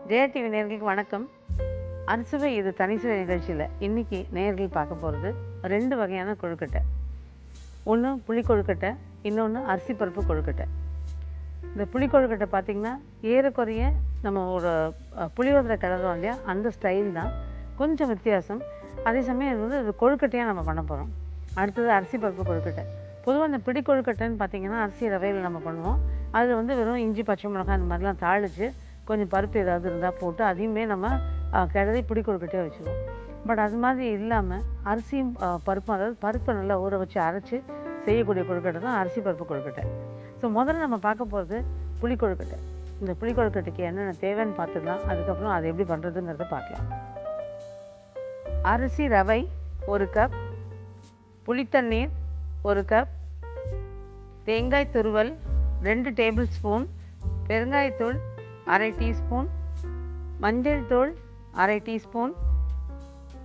Jaya TV நேயர்களுக்கு வணக்கம். அறுசுவை இது தனிசுவை நிகழ்ச்சியில் இன்றைக்கி நேயர்கள் பார்க்க போகிறது 2 வகையான கொழுக்கட்டை. ஒன்று புளி கொழுக்கட்டை, இன்னொன்று அரிசி பருப்பு கொழுக்கட்டை. இந்த புளி கொழுக்கட்டை பார்த்திங்கன்னா ஏறக்குறைய நம்ம ஒரு புளியோதரை கிளறோம் இல்லையா, அந்த ஸ்டைல் தான், கொஞ்சம் வித்தியாசம். அதே சமயம் இது வந்து இது கொழுக்கட்டையாக நம்ம பண்ண போகிறோம். அடுத்தது அரிசி பருப்பு கொழுக்கட்டை. பொதுவாக இந்த பிடி கொழுக்கட்டைன்னு பார்த்திங்கன்னா அரிசி ரவையில் நம்ம பண்ணுவோம். அதில் வந்து வெறும் இஞ்சி, பச்சை மிளகாய் அந்த மாதிரிலாம் தாளித்து கொஞ்சம் பருப்பு ஏதாவது இருந்தால் போட்டு அதையுமே நம்ம கிளறி பிடி கொழுக்கட்டையாக வச்சுருவோம். பட் அது மாதிரி இல்லாமல் அரிசியும் பருப்பும், அதாவது பருப்பை நல்லா ஊற வச்சு அரைச்சி செய்யக்கூடிய கொழுக்கட்டை தான் அரிசி பருப்பு கொழுக்கட்டை. ஸோ முதல்ல நம்ம பார்க்க போகிறது புளி கொழுக்கட்டை. இந்த புளி கொழுக்கட்டைக்கு என்னென்ன தேவைன்னு பார்த்துக்கலாம். அதுக்கப்புறம் அதை எப்படி பண்ணுறதுங்கிறத பார்க்கலாம். அரிசி ரவை 1 கப், புளித்தண்ணீர் 1 கப், தேங்காய் துருவல் 2 டேபிள் ஸ்பூன், பெருங்காயத்தூள் 1/2 டீஸ்பூன், மஞ்சள் தூள் 1/2 டீஸ்பூன்,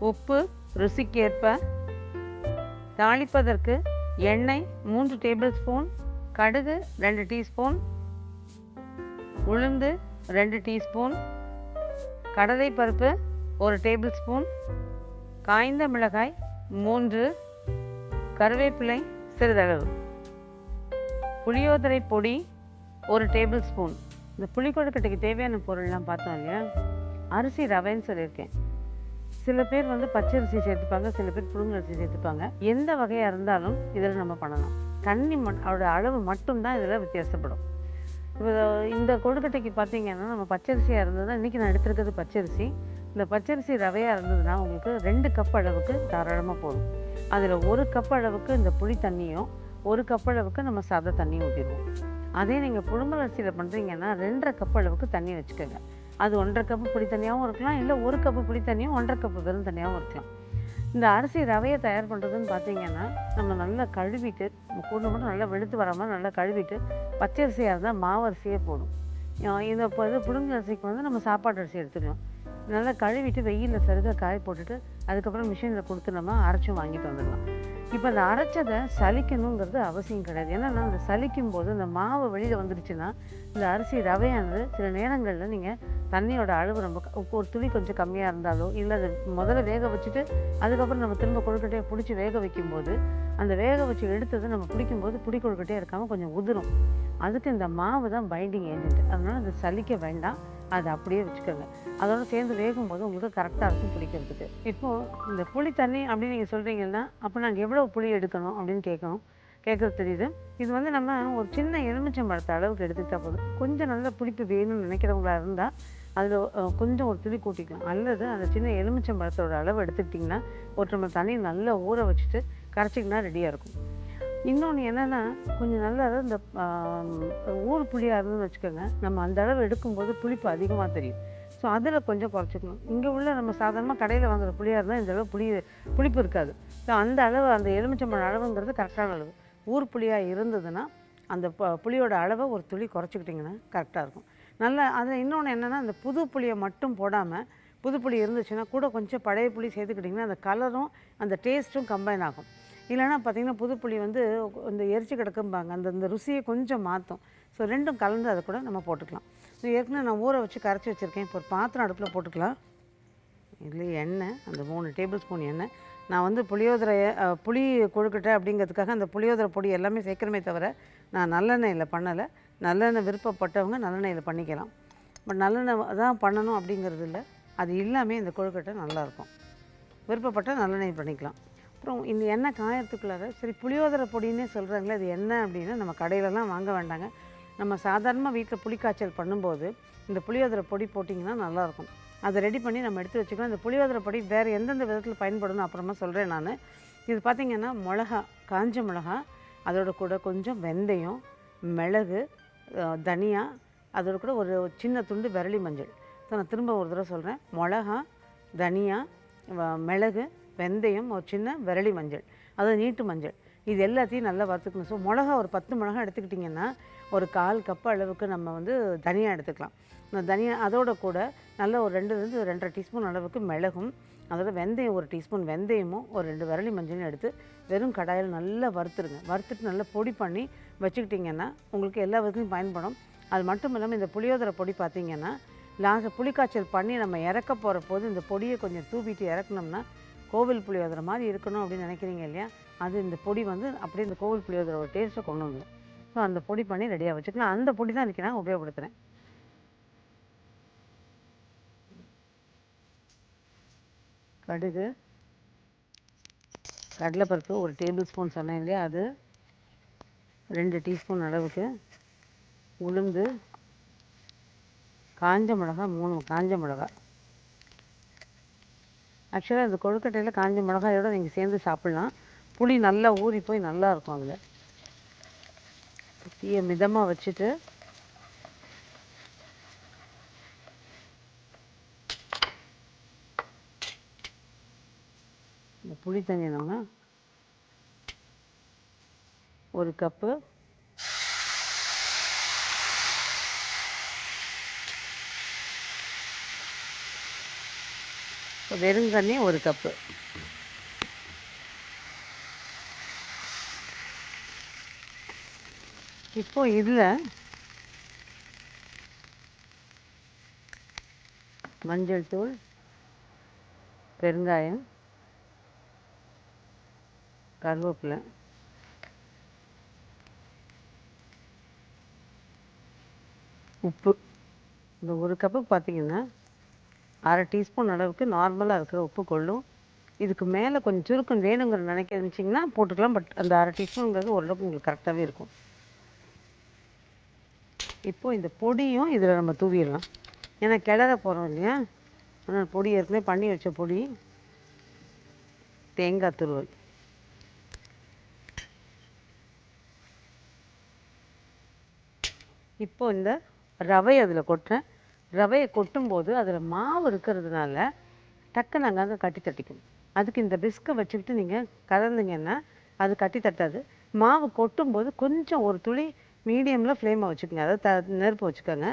உப்பு ருசிக்கேற்ப, தாளிப்பதற்கு எண்ணெய் 3 டேபிள் ஸ்பூன், கடுகு 2 டீஸ்பூன், உளுந்து 2 டீஸ்பூன், கடலைப்பருப்பு 1 டேபிள் ஸ்பூன், காய்ந்த மிளகாய் 3, கருவேப்பிலை சிறிதளவு, புளியோதரை பொடி 1 டேபிள் ஸ்பூன். இந்த புளி கொழுக்கட்டைக்கு தேவையான பொருள்லாம் பார்த்தோம் இல்லையா. அரிசி ரவைன்னு சொல்லியிருக்கேன். சில பேர் வந்து பச்சரிசி சேர்த்துப்பாங்க, சில பேர் புழுங்கரிசி சேர்த்துப்பாங்க. எந்த வகையாக இருந்தாலும் இதில் நம்ம பண்ணலாம். தண்ணி அதோட அளவு மட்டும்தான் இதில் வித்தியாசப்படும். இப்போ இந்த கொழுக்கட்டைக்கு பார்த்தீங்கன்னா நம்ம பச்சரிசியாக இருந்ததுன்னா, இன்றைக்கி நான் எடுத்துருக்கிறது பச்சரிசி. இந்த பச்சரிசி ரவையாக இருந்ததுன்னா உங்களுக்கு 2 கப் அளவுக்கு தாராளமாக போதும். அதில் 1 கப் அளவுக்கு இந்த புளி தண்ணியும் 1 கப் அளவுக்கு நம்ம சாதா தண்ணியும் ஊற்றிடுவோம். அதே நீங்கள் புழுங்கல் அரிசியில் பண்ணுறீங்கன்னா 2.5 கப் அளவுக்கு தண்ணி வச்சுக்கோங்க. அது 1.5 கப்பு புளி தண்ணியாகவும் இருக்கலாம், இல்லை 1 கப்பு புளி தண்ணியும் 1.5 கப்பு வெறும் தண்ணியாகவும் இருக்கலாம். இந்த அரிசி ரவையை தயார் பண்ணுறதுன்னு பார்த்தீங்கன்னா நம்ம நல்லா கழுவிட்டு, கூட மட்டும் நல்லா வெளுத்து வர மாதிரி நல்லா கழுவிட்டு, பச்சரிசியாக இருந்தால் மாவரிசியே போடும். இந்த இப்போ இது புழுங்கல் அரிசிக்கு வந்து நம்ம சாப்பாடு அரிசி எடுத்துக்கலாம். நல்லா கழுவிட்டு வெயிலில் சருக காய போட்டுட்டு அதுக்கப்புறம் மிஷினில் கொடுத்து நம்ம அரைச்சும் வாங்கிட்டு வந்துடலாம். இப்போ அந்த அரைச்சதை சலிக்கணுங்கிறது அவசியம் கிடையாது. ஏன்னா அந்த சலிக்கும் போது இந்த மாவு வெளியில் வந்துடுச்சுன்னா இந்த அரிசி ரவையானது சில நேரங்களில் நீங்கள் தண்ணியோட அளவு ரொம்ப ஒரு துளி கொஞ்சம் கம்மியாக இருந்தாலோ, இல்லை அதை முதல்ல வேக வச்சுட்டு அதுக்கப்புறம் நம்ம திரும்ப கொழுக்கட்டையை பிடிச்சி வேக வைக்கும்போது அந்த வேக வச்சு எடுத்ததை நம்ம பிடிக்கும்போது புளி கொழுக்கட்டையாக இருக்காமல் கொஞ்சம் உதிரும். அதுக்கு இந்த மாவு தான் பைண்டிங் ஏஜென்ட். அதனால் அதை சலிக்க வேண்டாம், அதை அப்படியே வச்சுக்கோங்க. அதோடு சேர்ந்து வேகும்போது உங்களுக்கு கரெக்டாக இருக்கும் பிடிக்கிறதுக்கு. இப்போது இந்த புளி தண்ணி அப்படின்னு நீங்கள் சொல்கிறீங்கன்னா அப்போ நாங்கள் எவ்வளோ புளி எடுக்கணும் அப்படின்னு கேட்குறது தெரியுது. இது வந்து நம்ம ஒரு சின்ன எலுமிச்சம்பழத்தை அளவுக்கு எடுத்துக்கிட்டால் போதும். கொஞ்சம் நல்ல புளிப்பு வேணும்னு நினைக்கிறவங்களா இருந்தால் அதில் கொஞ்சம் ஒரு துளி கூட்டிக்கலாம். அல்லது அந்த சின்ன எலுமிச்சம்பழத்தோட அளவு எடுத்துக்கிட்டிங்கன்னா ஒரு டம்ளர் தண்ணி நல்லா ஊற வச்சுட்டு கரைச்சிக்கினா ரெடியாக இருக்கும். இன்னொன்று என்னென்னா, கொஞ்சம் நல்லா இந்த ஊர் புளியாக இருந்துன்னு வச்சுக்கோங்க, நம்ம அந்த அளவு எடுக்கும்போது புளிப்பு அதிகமாக தெரியும். ஸோ அதில் கொஞ்சம் குறைச்சிக்கணும். இங்கே உள்ள நம்ம சாதாரணமாக கடையில் வாங்குகிற புளியாக இருந்தால் இந்த அளவு புளிப்பு இருக்காது. ஸோ அந்த அளவு, அந்த எலுமிச்சம்பழம் அளவுங்கிறது கரெக்டான அளவு. ஊர் புளியாக இருந்ததுன்னா அந்த புளியோட அளவை ஒரு துளி குறைச்சிக்கிட்டிங்கன்னா கரெக்டாக இருக்கும். நல்லா அதில் இன்னொன்று என்னென்னா, அந்த புது புளியை மட்டும் போடாமல், புது புளி இருந்துச்சுன்னா கூட கொஞ்சம் பழைய புளி சேர்த்துக்கிட்டிங்கன்னா அந்த கலரும் அந்த டேஸ்ட்டும் கம்பைன் ஆகும். இல்லைனா பார்த்திங்கன்னா புது புளி வந்து இந்த எரிச்சு கிடக்கும்பாங்க, அந்த ருசியை கொஞ்சம் மாற்றும். ஸோ ரெண்டும் கலந்து அதை கூட நம்ம போட்டுக்கலாம். ஸோ ஏற்கனவே நான் ஊற வச்சு கரைச்சி வச்சுருக்கேன். இப்போ ஒரு பாத்திரம் அடுப்பில் போட்டுக்கலாம். இதில் எண்ணெய், அந்த 3 டேபிள் ஸ்பூன் எண்ணெய். நான் வந்து புளி கொழுக்கட்டை அப்படிங்கிறதுக்காக அந்த புளியோதரை பொடி எல்லாமே சேர்க்குறமே தவிர நான் நல்லெண்ணெயில் பண்ணலை. நல்லெண்ணெய் விருப்பப்பட்டவங்க நல்லெண்ணெயில் பண்ணிக்கலாம். பட் நல்லெண்ணெய் தான் பண்ணணும் அப்படிங்கிறது இல்லை, அது இல்லாமல் இந்த கொழுக்கட்டை நல்லாயிருக்கும். விருப்பப்பட்டால் நல்லெண்ணெய் பண்ணிக்கலாம். அப்புறம் இந்த எண்ணெய் காயறதுக்குள்ளார சரி புளியோதரை பொடின்னே சொல்கிறாங்களே, அது என்ன அப்படின்னா நம்ம கடையிலலாம் வாங்க வேண்டாங்க. நம்ம சாதாரணமாக வீட்டில் புளிக்காய்ச்சல் பண்ணும்போது இந்த புளியோதரை பொடி போட்டிங்கன்னா நல்லாயிருக்கும். அதை ரெடி பண்ணி நம்ம எடுத்து வச்சுக்கலாம். இந்த புளியோதரை பொடி வேறு எந்தெந்த விதத்தில் பயன்படணும் அப்புறமா சொல்கிறேன் நான். இது பார்த்திங்கன்னா மிளகா, காஞ்ச மிளகா, அதோட கூட கொஞ்சம் வெந்தயம், மிளகு, தனியா, அதோட கூட ஒரு சின்ன துண்டு விரலி மஞ்சள். ஸோ நான் திரும்ப ஒரு தடவை சொல்கிறேன். மிளகா, தனியா, மிளகு, வெந்தயம், ஒரு சின்ன விரலி மஞ்சள், அது நீட்டு மஞ்சள், இது எல்லாத்தையும் நல்லா வறுத்துக்கணும். ஸோ மிளகா ஒரு 10 மிளகா எடுத்துக்கிட்டிங்கன்னா ஒரு 1/4 கப் அளவுக்கு நம்ம வந்து தனியாக எடுத்துக்கலாம். இந்த தனியா அதோட கூட நல்லா ஒரு 2 2.5 டீஸ்பூன் அளவுக்கு மிளகும், அதோட வெந்தயம் ஒரு டீஸ்பூன் வெந்தயமும் ஒரு 2 விரலி மஞ்சளும் எடுத்து வெறும் கடாயில் நல்லா வறுத்துருங்க. வறுத்துட்டு நல்லா பொடி பண்ணி வச்சுக்கிட்டிங்கன்னா உங்களுக்கு எல்லா விதத்துலையும் பயன்படும். அது மட்டும் இல்லாமல் இந்த புளியோதரை பொடி பார்த்திங்கன்னா லாஸ்ட் புளிக்காய்ச்சல் பண்ணி நம்ம இறக்க போகிற போது இந்த பொடியை கொஞ்சம் தூவிட்டு இறக்குனோம்னா கோவில் புளியோதரை மாதிரி இருக்கணும் அப்படின்னு நினைக்கிறீங்க இல்லையா, அது இந்த பொடி வந்து அப்படியே இந்த கோவில் புளியோதரை ஒரு டேஸ்ட்டை கொண்டு வந்துடும். ஸோ அந்த பொடி பண்ணி ரெடியாக வச்சுக்கலாம். அந்த பொடி தான் இன்றைக்கி நான் உபயோகப்படுத்துகிறேன். கடுகு, கடலைப்பருப்பு ஒரு டேபிள் ஸ்பூன் சொன்னேன் இல்லையா, அது 2 டீஸ்பூன் அளவுக்கு, உளுந்து, காஞ்ச மிளகாய் 3 காஞ்ச மிளகாய். ஆக்சுவலாக இந்த கொழுக்கட்டையில் காஞ்ச மிளகாயோடு நீங்கள் சேர்ந்து சாப்பிட்லாம். புளி நல்லா ஊறி போய் நல்லாயிருக்கும். அதில் தீயை மிதமாக வச்சுட்டு இந்த புளி தண்ணி நம்ம 1 கப்பு, வெறுந்தண்ணி 1 கப்பு. இப்போ இதில் மஞ்சள் தூள், பெருங்காயம், கருவேப்பிலை, உப்பு. இந்த 1 கப்புக்கு பார்த்திங்கன்னா 1/2 டீஸ்பூன் அளவுக்கு நார்மலாக இருக்கிற உப்பு கொள்ளும். இதுக்கு மேலே கொஞ்சம் சுருக்கம் வேணுங்கிற நினைச்சிங்கன்னா போட்டுக்கலாம். பட் அந்த 1/2 டீஸ்பூனுங்கிறது ஓரளவுக்கு உங்களுக்கு கரெக்டாகவே இருக்கும். இப்போது இந்த பொடியும் இதில் நம்ம தூவிடலாம். ஏன்னா கிளற போகிறோம் இல்லையா, ஆனால் பொடி ஏற்கனவே பண்ணி வச்ச பொடி. தேங்காய் துருவல், இப்போது இந்த ரவை அதில் கொட்டுறேன். ரவையை கொட்டும்போது அதில் மாவு இருக்கிறதுனால டக்குன்னு அங்கங்கே கட்டி தட்டிக்கும். அதுக்கு இந்த பிஸ்கை வச்சுக்கிட்டு நீங்கள் கலந்துங்கன்னா அது கட்டி தட்டாது. மாவு கொட்டும்போது கொஞ்சம் ஒரு துளி மீடியமில் ஃப்ளேமை வச்சுக்கோங்க, அதாவது நெருப்பு வச்சுக்கோங்க.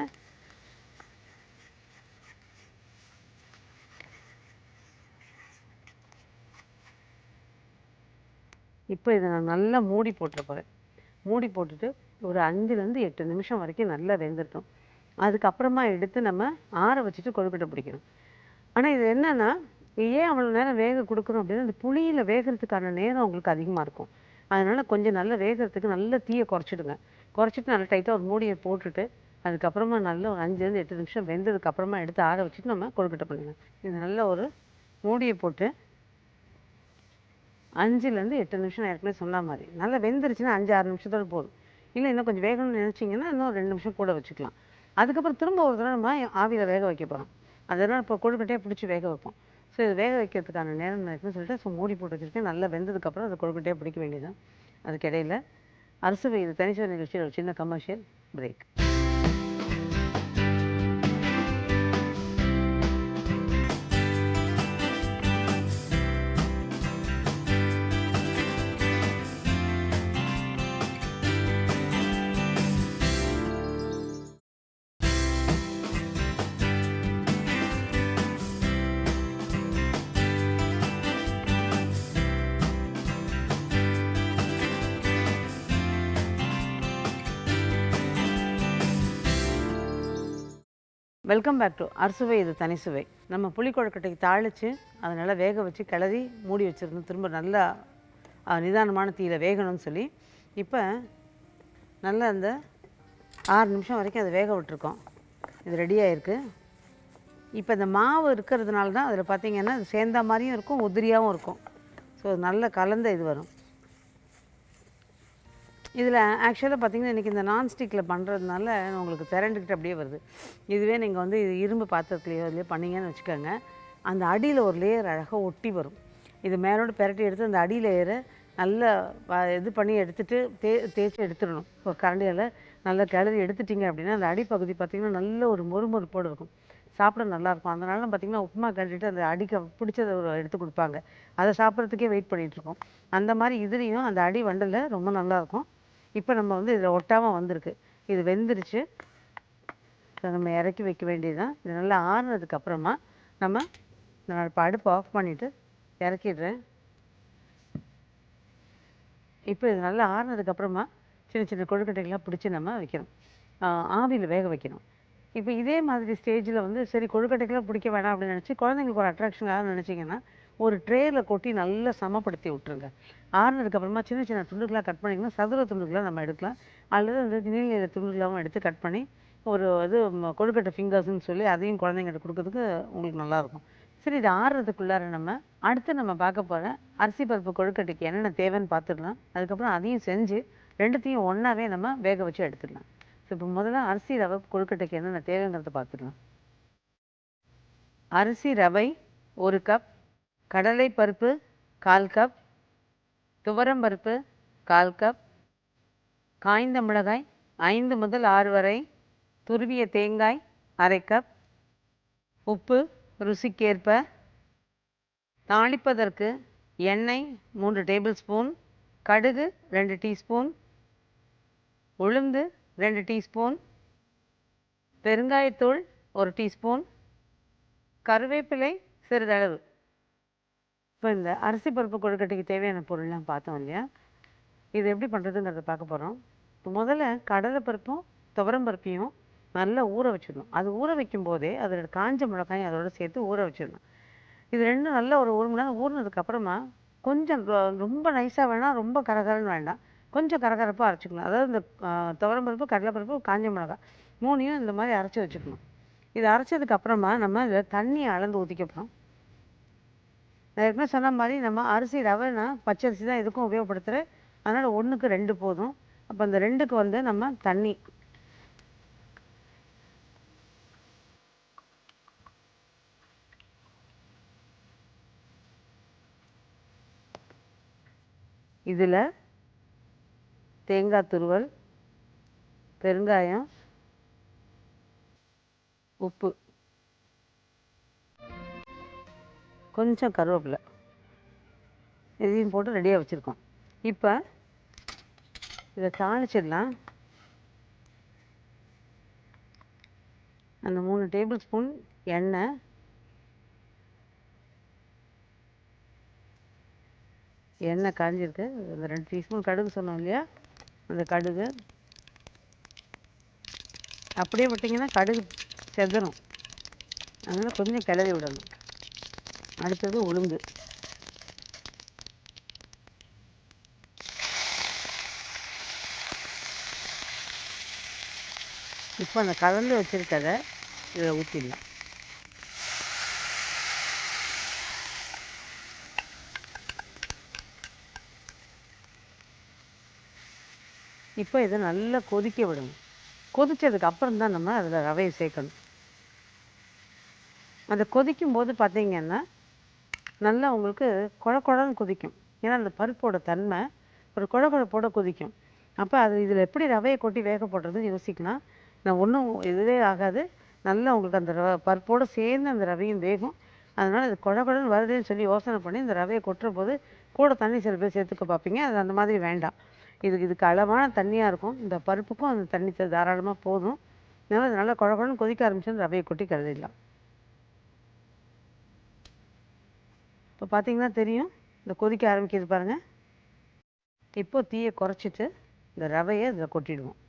இப்போ இதை நான் நல்லா மூடி போட்டுற போகிறேன். மூடி போட்டுட்டு ஒரு 5லேருந்து 8 நிமிஷம் வரைக்கும் நல்லா வெந்துட்டோம். அதுக்கப்புறமா எடுத்து நம்ம ஆற வச்சுட்டு கொழுக்கட்டை பிடிக்கணும். ஆனால் இது என்னென்னா, ஏன் அவ்வளோ நேரம் வேக கொடுக்குறோம் அப்படின்னா, இந்த புளியில் வேகிறதுக்கான நேரம் உங்களுக்கு அதிகமாக இருக்கும். அதனால் கொஞ்சம் நல்லா வேகிறதுக்கு நல்ல தீயை குறைச்சிடுங்க. குறைச்சிட்டு நல்லா டைட்டாக ஒரு மூடியை போட்டுட்டு அதுக்கப்புறமா நல்லா ஒரு 5லேருந்து 8 நிமிஷம் வெந்ததுக்கப்புறமா எடுத்து ஆற வச்சுட்டு நம்ம கொழுக்கட்டை பண்ணிடலாம். இது நல்ல ஒரு மூடியை போட்டு 5லேருந்து 8 நிமிஷம் நான் ஏற்கனவே சொன்ன மாதிரி நல்லா வெந்துருச்சுன்னா 5-6 நிமிஷத்தோடு போதும். இல்லை இன்னும் கொஞ்சம் வேகணும்னு நினச்சிங்கன்னா இன்னும் 2 நிமிஷம் கூட வச்சுக்கலாம். அதுக்கப்புறம் திரும்ப ஒரு தடவை நம்ம ஆவியில் வேக வைக்க போகிறோம். அதனால் இப்போ கொழுக்கட்டையாக பிடிச்சி வேக வைப்போம். ஸோ இது வேக வைக்கிறதுக்கான நேரம் இருக்குன்னு சொல்லிட்டு மூடி போட்டு வச்சுருக்கேன். நல்லா வெந்ததுக்கப்புறம் அது கொழுக்கட்டையாக பிடிக்க வேண்டியதுதான். அதுக்கிடையில் அறுசுவை இது தனிச்சுவை நிகழ்ச்சியில் ஒரு சின்ன commercial break. Welcome back to அறுசுவை இது தனிசுவை. நம்ம புளிக்கொழுக்கட்டைக்கு தாளித்து அதை நல்லா வேக வச்சு கிளறி மூடி வச்சுருந்தோம். திரும்ப நல்லா நிதானமான தீயில் வேகணும்னு சொல்லி இப்போ நல்லா அந்த 6 நிமிஷம் வரைக்கும் அதை வேக விட்டுருக்கோம். இது ரெடியாக இருக்குது. இப்போ இந்த மாவு இருக்கிறதுனால தான் அதில் பார்த்திங்கன்னா அது சேர்ந்த மாதிரியும் இருக்கும், உதிரியாகவும் இருக்கும். ஸோ நல்ல கலந்த இது வரும். இதில் ஆக்சுவலாக பார்த்திங்கன்னா இன்றைக்கி இந்த நான்ஸ்டிக்கில் பண்ணுறதுனால உங்களுக்கு திரண்டுக்கிட்டு அப்படியே வருது. இதுவே நீங்கள் வந்து இது இரும்பு பாத்திரத்துலையோ இதுலையோ பண்ணிங்கன்னு வச்சுக்கோங்க, அந்த அடியில் ஒரு லேயர் அழகாக ஒட்டி வரும். இது மேலோடு பெரட்டி எடுத்து அந்த அடி லேயரை நல்லா இது பண்ணி எடுத்துகிட்டு தேய்ச்சி எடுத்துடணும். இப்போ கரண்டியில் நல்லா கிளறி எடுத்துட்டிங்க அப்படின்னா அந்த அடிப்பகுதி பார்த்திங்கன்னா நல்ல ஒரு மொறுமொறுப்போடு இருக்கும், சாப்பிட நல்லாயிருக்கும். அதனால பார்த்திங்கன்னா உப்புமா கட்டிட்டு அந்த அடிக்க பிடிச்சதை எடுத்து கொடுப்பாங்க, அதை சாப்பிட்றதுக்கே வெயிட் பண்ணிகிட்ருக்கோம். அந்த மாதிரி இதுலேயும் அந்த அடி வண்டலை ரொம்ப நல்லாயிருக்கும். இப்போ நம்ம வந்து இதில் ஒட்டாமல் வந்திருக்கு, இது வெந்துருச்சு. நம்ம இறக்கி வைக்க வேண்டியது தான். இது நல்லா ஆறுனதுக்கப்புறமா நம்ம நான் இப்போ அடுப்பு ஆஃப் பண்ணிவிட்டு இறக்கிடுறேன். இப்போ இது நல்லா ஆறுனதுக்கப்புறமா சின்ன சின்ன கொழுக்கட்டைகள்லாம் பிடிச்சி நம்ம வைக்கணும், ஆவியில் வேக வைக்கணும். இப்போ இதே மாதிரி ஸ்டேஜில் வந்து சரி கொழுக்கட்டைக்கெல்லாம் பிடிக்க வேணாம் அப்படின்னு நினச்சி குழந்தைங்களுக்கு ஒரு அட்ராக்ஷனாக நினச்சிங்கன்னா ஒரு ட்ரேயில் கொட்டி நல்லா சமப்படுத்தி விட்டுருங்க. ஆறுனதுக்கப்புறமா சின்ன சின்ன துண்டுகளாக கட் பண்ணிங்கன்னா சதுர துண்டுகளாக நம்ம எடுக்கலாம். அல்லது அந்த நீள நீள துண்டுகளாகவும் எடுத்து கட் பண்ணி ஒரு இது கொழுக்கட்டை ஃபிங்கர்ஸ்ன்னு சொல்லி அதையும் குழந்தைங்கள்ட்ட கொடுக்கறதுக்கு உங்களுக்கு நல்லாயிருக்கும். சரி, இது ஆறுறதுக்குள்ளார அடுத்து நம்ம பார்க்க போகிற அரிசி பருப்பு கொழுக்கட்டைக்கு என்னென்ன தேவைன்னு பார்த்துடலாம். அதுக்கப்புறம் அதையும் செஞ்சு ரெண்டுத்தையும் ஒன்றாவே நம்ம வேக வச்சு எடுத்துடலாம். ஸோ இப்போ முதல்ல அரிசி ரவை கொழுக்கட்டைக்கு என்னென்ன தேவைங்கிறத பார்த்துடலாம். அரிசி ரவை 1 கப், கடலை பருப்பு 1/4 கப், துவரம் பருப்பு 1/4 கப், காய்ந்த மிளகாய் 5 முதல் 6 வரை, துருவிய தேங்காய் 1/2 கப், உப்பு ருசிக்கேற்ப, தாளிப்பதற்கு எண்ணெய் 3 டேபிள் ஸ்பூன், கடுகு 2 டீஸ்பூன், உளுந்து 2 டீஸ்பூன், பெருங்காயத்தூள் 1 டீஸ்பூன், கருவேப்பிலை சிறிதளவு. இப்போ இந்த அரிசி பருப்பு கொழுக்கட்டைக்கு தேவையான பொருள்லாம் பார்த்தோம் இல்லையா? இது எப்படி பண்ணுறதுங்கிறத பார்க்க போகிறோம். இப்போ முதல்ல கடலை பருப்பும் துவரம் பருப்பையும் நல்லா ஊற வச்சிடணும். அது ஊற வைக்கும் போதே அதில் காஞ்ச மிளகாயும் அதோட சேர்த்து ஊற வச்சிடணும். இது ரெண்டும் நல்லா ஒரு 1 மணி நேரம் ஊறினதுக்கப்புறமா கொஞ்சம் ரொம்ப நைஸாக வேணாம், ரொம்ப கரகரன்னு வேண்டாம், கொஞ்சம் கரகரப்பாக அரைச்சிக்கணும். அதாவது இந்த துவரம் பருப்பு, கடலைப்பருப்பு, காஞ்ச மிளகாய் 3யும் இந்த மாதிரி அரைச்சி வச்சுக்கணும். இது அரைச்சதுக்கப்புறமா நம்ம இதில் தண்ணியை அளந்து ஊற்றிக்க போகிறோம். நான் ஏற்கனவே சொன்ன மாதிரி நம்ம அரிசி ரவைனா பச்சரிசி தான் எதுக்கும் உபயோகப்படுத்துகிறேன். அதனால் 1க்கு 2 போதும். அப்போ அந்த 2க்கு வந்து நம்ம தண்ணி இதில் தேங்காய் துருவல், பெருங்காயம், உப்பு, கொஞ்சம் கருவேப்பிலை இதையும் போட்டு ரெடியாக வச்சுருக்கோம். இப்போ இதை தாளிச்சிடலாம். அந்த 3 டேபிள் ஸ்பூன் எண்ணெய், எண்ணெய் காஞ்சிருக்கு. அந்த 2 டீஸ்பூன் கடுகு சொன்னோம் இல்லையா, அந்த கடுகு அப்படியே விட்டிங்கன்னா கடுகு செதறும், அதனால் கொஞ்சம் கிளறி விடணும். அடுத்தது உளுந்து, இப்போ அந்த கலந்து வச்சுருக்கதை இதில் ஊற்றிடலாம். இப்போ இதை நல்லா கொதிக்க விடணும். கொதித்ததுக்கு அப்புறம் தான் நம்ம அதில் ரவையை சேர்க்கணும். அந்த கொதிக்கும் போது பார்த்திங்கன்னா நல்லா உங்களுக்கு குழன்னு கொதிக்கும். ஏன்னா அந்த பருப்போட தன்மை ஒரு குழப்போட கொதிக்கும். அப்போ அது இதில் எப்படி ரவையை கொட்டி வேக போடுறதுன்னு யோசிக்கலாம். நான் ஒன்றும் இதுவே ஆகாது, நல்லா உங்களுக்கு அந்த பருப்போடு சேர்ந்து அந்த ரவையும் வேகும். அதனால் அது குழன்னு வருதுன்னு சொல்லி யோசனை பண்ணி இந்த ரவையை கொட்டுற போது கூட தண்ணி சில பேர் சேர்த்துக்க பார்ப்பீங்க. அது அந்த மாதிரி வேண்டாம். இதுக்கு அளவான தண்ணியாக இருக்கும். இந்த பருப்புக்கும் அந்த தண்ணி தாராளமாக போதும். அதனால் அது நல்லா குழன்னு கொதிக்க ஆரம்பிச்சு ரவையை கொட்டி கருதிடலாம். இப்போ பார்த்தீங்கன்னா தெரியும், இந்த கொதிக்க ஆரம்பிக்கிறது பாருங்கள். இப்போ தீயை குறைச்சிட்டு இந்த ரவையை இதில் கொட்டிடுவோம்.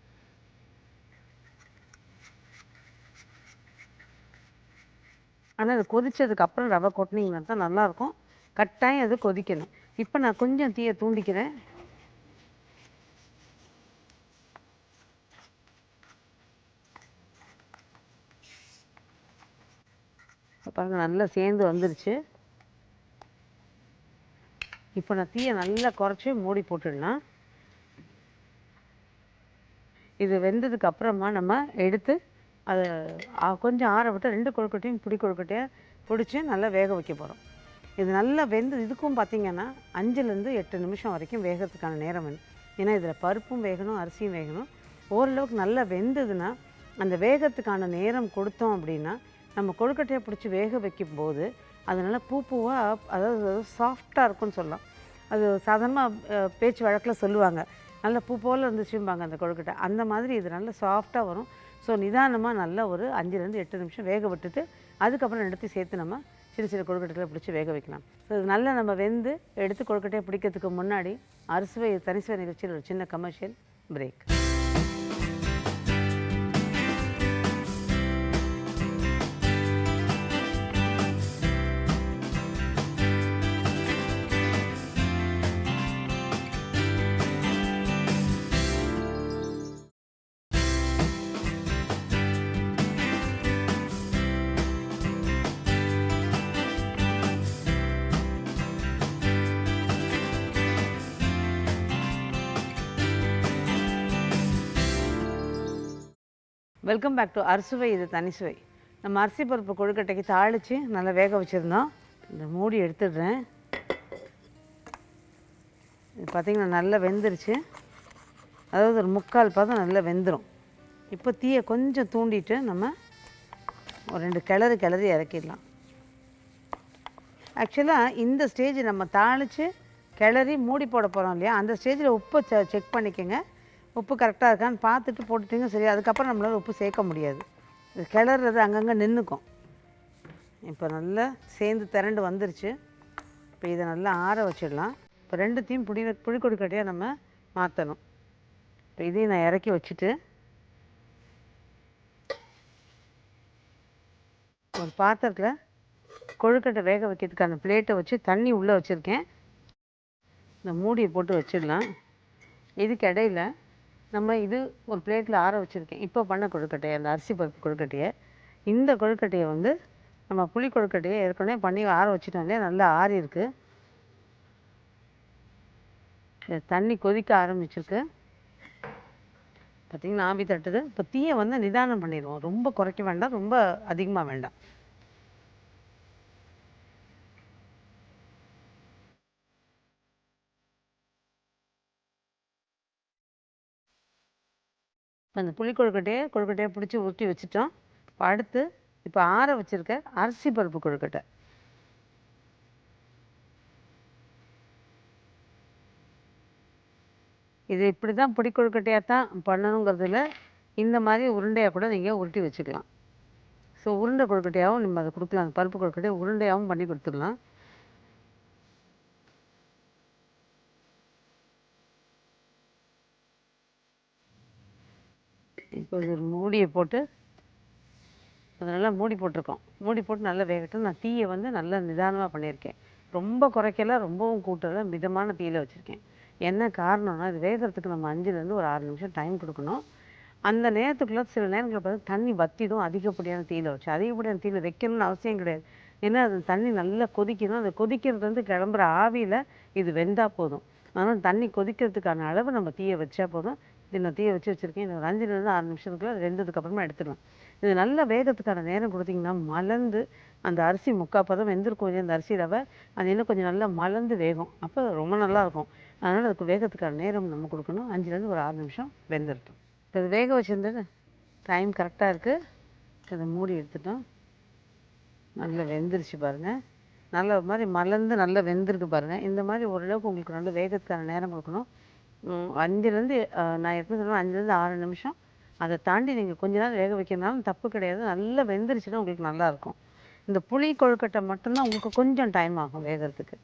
ஆனால் அது கொதித்ததுக்கப்புறம் ரவை கொட்டினீங்கன்னா தான் நல்லாயிருக்கும். கட்டாயம் அது கொதிக்கணும். இப்போ நான் கொஞ்சம் தீயை தூண்டிக்கிறேன். பாருங்கள், நல்லா சேர்ந்து வந்துருச்சு. இப்போ நான் தீயை நல்லா குறைச்சி மூடி போட்டுடலாம். இது வெந்ததுக்கு அப்புறமா நம்ம எடுத்து அதை கொஞ்சம் ஆற விட்டு 2 கொழுக்கட்டையும் பிடி கொழுக்கட்டையாக பிடிச்சி நல்லா வேக வைக்க போகிறோம். இது நல்லா வெந்து இதுக்கும் பார்த்திங்கன்னா 5லேருந்து 8 நிமிஷம் வரைக்கும் வேகிறதுக்கான நேரம் வேணும். ஏன்னா இதில் பருப்பும் வேகணும், அரிசியும் வேகணும். ஓரளவுக்கு நல்லா வெந்ததுன்னா அந்த வேகத்துக்கான நேரம் கொடுத்தோம் அப்படின்னா நம்ம கொழுக்கட்டையை பிடிச்சி வேக வைக்கும்போது அது நல்லா பூவாக, அதாவது சாஃப்டாக இருக்கும்னு சொல்லலாம். அது சாதாரணமாக பேச்சு வழக்கில் சொல்லுவாங்க, நல்ல பூ போல் இருந்துச்சும்பாங்க அந்த கொழுக்கட்டை. அந்த மாதிரி இது நல்லா சாஃப்டாக வரும். ஸோ நிதானமாக நல்லா ஒரு 5லேருந்து 8 நிமிஷம் வேக விட்டுட்டு அதுக்கப்புறம் எடுத்து சேர்த்து நம்ம சின்ன சின்ன கொழுக்கட்டைகளை பிடிச்சி வேக வைக்கலாம். ஸோ இது நல்லா நம்ம வெந்து எடுத்து கொழுக்கட்டையை பிடிக்கிறதுக்கு முன்னாடி அறுசுவை தனிசுவை நிகழ்ச்சியில் ஒரு சின்ன commercial break. Welcome back to அறுசுவை இது தனி சுவை. நம்ம அரிசி பருப்பு கொழுக்கட்டைக்கு தாளித்து நல்லா வேக வச்சுருந்தோம். இந்த மூடி எடுத்துடுறேன். இது பார்த்திங்கன்னா நல்லா வெந்துருச்சு. அதாவது ஒரு 3/4 பதம் நல்லா வெந்துடும். இப்போ தீயை கொஞ்சம் தூண்டிட்டு நம்ம ஒரு 2 கிளறி இறக்கிடலாம். ஆக்சுவலாக இந்த ஸ்டேஜ் நம்ம தாளித்து கிளறி மூடி போட போகிறோம் இல்லையா, அந்த ஸ்டேஜில் உப்பை செக் பண்ணிக்கோங்க. உப்பு கரெக்டாக இருக்கான்னு பார்த்துட்டு போட்டுட்டிங்க சரி. அதுக்கப்புறம் நம்மளால் உப்பு சேர்க்க முடியாது. இது கிளறது அங்கங்கே நின்றுக்கும். இப்போ நல்லா சேர்ந்து திரண்டு வந்துருச்சு. இப்போ இதை நல்லா ஆற வச்சிடலாம். இப்போ 2த்தையும் புளிக்கொழுக்கட்டையாக நம்ம மாற்றணும். இப்போ இதையும் நான் இறக்கி வச்சுட்டு ஒரு பாத்திரத்தில் கொழுக்கட்டை வேக வைக்கிறதுக்கான பிளேட்டை வச்சு தண்ணி உள்ளே வச்சுருக்கேன். இந்த மூடியை போட்டு வச்சிடலாம். இதுக்கு இடையில் நம்ம இது ஒரு பிளேட்டில் ஆற வச்சுருக்கேன். இப்போ பண்ண கொழுக்கட்டையை, அந்த அரிசி பருப்பு கொழுக்கட்டையை, இந்த கொழுக்கட்டையை வந்து நம்ம புளி கொழுக்கட்டையை ஏற்கனவே பண்ணி ஆற வச்சுட்டோம் இல்லையா, நல்லா ஆறி இருக்குது. தண்ணி கொதிக்க ஆரம்பிச்சிருக்கு. பார்த்திங்கன்னா ஆவி தட்டுது. இப்போ தீயை வந்து நிதானம் பண்ணிடுவோம். ரொம்ப குறைக்க வேண்டாம், ரொம்ப அதிகமாக வேண்டாம். இப்போ அந்த புளி கொழுக்கட்டையை பிடிச்சி ஊற்றி வச்சுட்டோம். இப்போ அடுத்து இப்போ ஆற வச்சுருக்க அரிசி பருப்பு கொழுக்கட்டை. இது இப்படி தான் புளி கொழுக்கட்டையாக தான் பண்ணணுங்கிறதுல இந்த மாதிரி உருண்டையாக கூட நீங்கள் உருட்டி வச்சுக்கலாம். ஸோ உருண்டை கொழுக்கட்டையாகவும் நம்ம அதை கொடுக்கலாம். அந்த பருப்பு கொழுக்கட்டையை உருண்டையாகவும் பண்ணி கொடுத்துடலாம். இப்போ இது ஒரு மூடியை போட்டு அது நல்லா மூடி போட்டிருக்கோம். மூடி போட்டு நல்லா வேகட்டும். நான் தீயை வந்து நல்லா நிதானமாக பண்ணியிருக்கேன். ரொம்ப குறைக்கல, ரொம்பவும் கூட்டலை, மிதமான தீயில் வச்சுருக்கேன். என்ன காரணம்னா இது வேகிறதுக்கு நம்ம 5லேருந்து ஒரு 6 நிமிஷம் டைம் கொடுக்கணும். அந்த நேரத்துக்குள்ளே சில நேரங்களில் பார்த்தா தண்ணி வற்றிடும். அதிகப்படியான தீயில் வச்சு அதிகப்படியான தீயில் வைக்கணும்னு அவசியம் கிடையாது. ஏன்னா அது தண்ணி நல்லா கொதிக்கணும். அந்த கொதிக்கிறதுலேருந்து கிளம்புற ஆவியில் இது வெந்தால் போதும். அதனால் தண்ணி கொதிக்கிறதுக்கான அளவு நம்ம தீயை வச்சா போதும். இது நான் தீயை வச்சுருக்கேன். இது ஒரு 5லேருந்து 6 நிமிஷத்துக்குள்ளே அது வெந்ததுக்கப்புறமா எடுத்துடுவேன். இது நல்லா வேகத்துக்கான நேரம் கொடுத்திங்கன்னா மலர்ந்து அந்த அரிசி 3/4 பதம் வெந்திருக்கும். அந்த அரிசி ரவை அது இன்னும் கொஞ்சம் நல்லா மலர்ந்து வேகும். அப்போ ரொம்ப நல்லாயிருக்கும். அதனால் அதுக்கு வேகத்துக்கான நேரம் நம்ம கொடுக்கணும். 5லேருந்து ஒரு 6 நிமிஷம் வெந்துருக்கும். இப்போ இது வேக வச்சுருந்தது டைம் கரெக்டாக இருக்குது. இதை மூடி எடுத்துட்டோம். நல்லா வெந்துருச்சு பாருங்கள். நல்ல ஒரு மாதிரி மலர்ந்து நல்லா வெந்திருக்கு பாருங்கள். இந்த மாதிரி ஓரளவுக்கு உங்களுக்கு நல்ல வேகத்துக்கான நேரம் கொடுக்கணும். 5லேருந்து நான் எப்படி சொல்லுவேன் 5லேருந்து 6 நிமிஷம். அதை தாண்டி நீங்கள் கொஞ்ச நேரம் வேக வைக்கிறதுனாலும் தப்பு கிடையாது. நல்லா வெந்துருச்சுன்னா உங்களுக்கு நல்லாயிருக்கும். இந்த புளி கொழுக்கட்டை மட்டும்தான் உங்களுக்கு கொஞ்சம் டைம் ஆகும் வேகிறதுக்கு.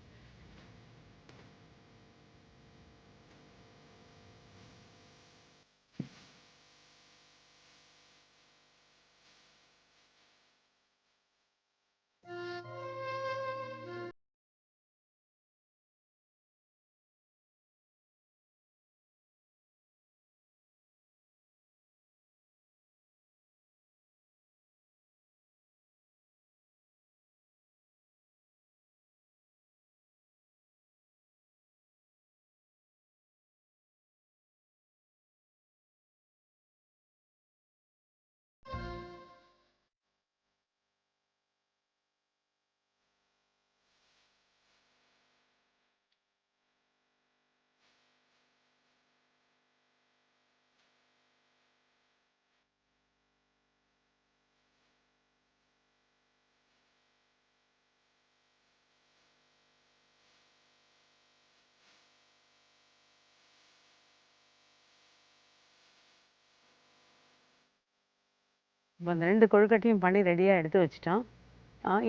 இப்போ அந்த 2 கொழுக்கட்டையும் பண்ணி ரெடியாக எடுத்து வச்சுட்டோம்.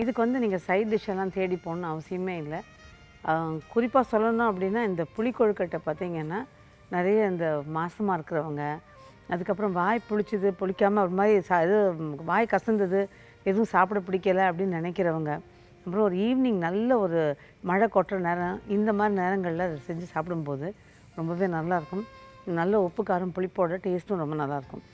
இதுக்கு வந்து நீங்கள் சைட் டிஷ்ஷெல்லாம் தேடி போகணுன்னு அவசியமே இல்லை. குறிப்பாக சொல்லணும் அப்படின்னா இந்த புளி கொழுக்கட்டை பார்த்திங்கன்னா நிறைய இந்த மாசமாக இருக்கிறவங்க, அதுக்கப்புறம் வாய் புளிச்சது புளிக்காமல் ஒரு மாதிரி இது வாய் கசந்தது எதுவும் சாப்பிட பிடிக்கலை அப்படின்னு நினைக்கிறவங்க, அப்புறம் ஒரு ஈவினிங் நல்ல ஒரு மழை கொட்டுற நேரம், இந்த மாதிரி நேரங்களில் அதை செஞ்சு சாப்பிடும்போது ரொம்பவே நல்லாயிருக்கும். நல்ல உப்பு காரம் புளிப்போட டேஸ்ட்டும் ரொம்ப நல்லாயிருக்கும்.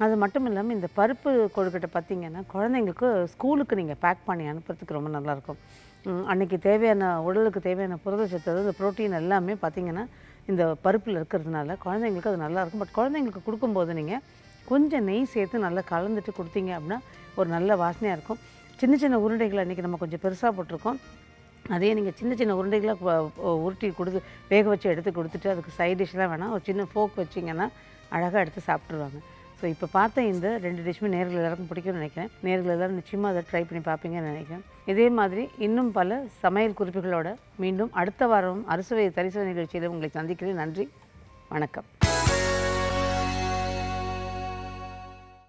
அது மட்டும் இல்லாமல் இந்த பருப்பு கொழுக்கட்டை பார்த்திங்கன்னா குழந்தைங்களுக்கு ஸ்கூலுக்கு நீங்கள் பேக் பண்ணி அனுப்புறதுக்கு ரொம்ப நல்லாயிருக்கும். அன்றைக்கி தேவையான உடலுக்கு தேவையான புரதச்சத்து, அதாவது ப்ரோட்டீன் எல்லாமே பார்த்திங்கன்னா இந்த பருப்பில் இருக்கிறதுனால குழந்தைங்களுக்கு அது நல்லாயிருக்கும். பட் குழந்தைங்களுக்கு கொடுக்கும்போது நீங்கள் கொஞ்சம் நெய் சேர்த்து நல்லா கலந்துட்டு கொடுத்தீங்க அப்படின்னா ஒரு நல்ல வாசனையாக இருக்கும். சின்ன சின்ன உருண்டைகள் அன்றைக்கி நம்ம கொஞ்சம் பெருசாக போட்டிருக்கோம். அதே நீங்கள் சின்ன சின்ன உருண்டைகளாக உருட்டி கொடுத்து வேக வச்சு எடுத்து கொடுத்துட்டு அதுக்கு சைட் டிஷ்லாம் வேணாம், ஒரு சின்ன ஃபோக் வச்சிங்கன்னா அழகாக எடுத்து சாப்பிட்ருவாங்க. ஸோ இப்போ பார்த்த இந்த 2 டிஷ்ஷுமே நேர்கள் எல்லாருக்கும் பிடிக்கும்னு நினைக்கிறேன். நேர்கள் எல்லோரும் நிச்சயமாக அதை ட்ரை பண்ணி பார்ப்பீங்கன்னு நினைக்கிறேன். இதே மாதிரி இன்னும் பல சமையல் குறிப்புகளோட மீண்டும் அடுத்த வாரம் அறுசுவை தரிசு நிகழ்ச்சியில் உங்களை சந்திக்கிறேன். நன்றி, வணக்கம்.